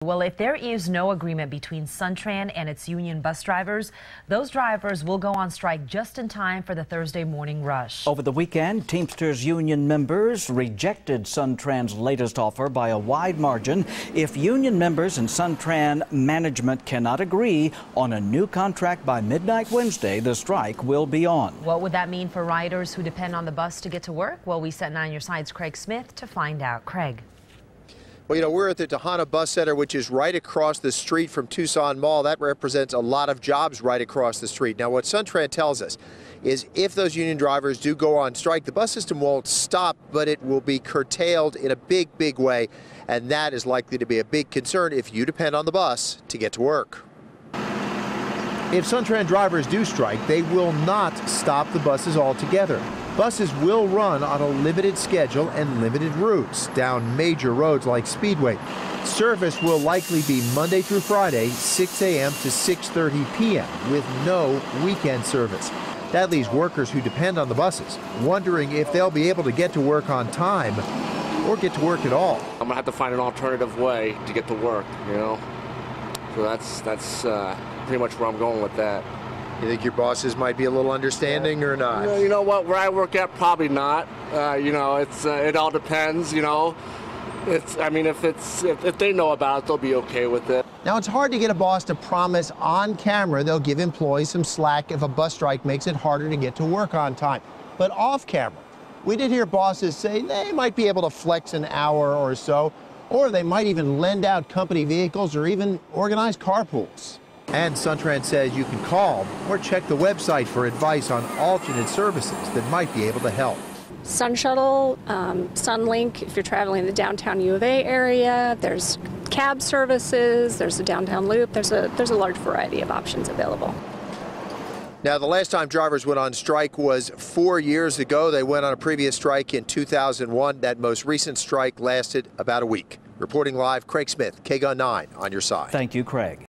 Well, if there is no agreement between Suntran and its union bus drivers, those drivers will go on strike just in time for the Thursday morning rush. Over the weekend, Teamsters union members rejected Suntran's latest offer by a wide margin. If union members and Suntran management cannot agree on a new contract by midnight Wednesday, the strike will be on. What would that mean for riders who depend on the bus to get to work? Well, we sent 9 Your Side's Craig Smith to find out. Craig. Well, we're at the Tejano Bus Center, which is right across the street from Tucson Mall. That represents a lot of jobs right across the street. Now, what Suntran tells us is if those union drivers do go on strike, the bus system won't stop, but it will be curtailed in a big way. And that is likely to be a big concern if you depend on the bus to get to work. If Suntran drivers do strike, they will not stop the buses altogether. Buses will run on a limited schedule and limited routes down major roads like Speedway. Service will likely be Monday through Friday, 6 a.m. to 6:30 p.m. with no weekend service. That leaves workers who depend on the buses wondering if they'll be able to get to work on time or get to work at all. I'm gonna have to find an alternative way to get to work, So that's pretty much where I'm going with that. You think your bosses might be a little understanding or not? You know what? Where I work at, probably not. It all depends. If they know about it, they'll be okay with it. Now, it's hard to get a boss to promise on camera they'll give employees some slack if a bus strike makes it harder to get to work on time. But off camera, we did hear bosses say they might be able to flex an hour or so, or they might even lend out company vehicles or even organize carpools. And Suntran says you can call or check the website for advice on alternate services that might be able to help. Sun Shuttle, Sunlink, if you're traveling in the downtown U of A area, there's cab services, there's a downtown loop, there's a large variety of options available. Now, the last time drivers went on strike was 4 years ago. They went on a previous strike in 2001. That most recent strike lasted about a week. Reporting live, Craig Smith, KGUN-9 on your side. Thank you, Craig.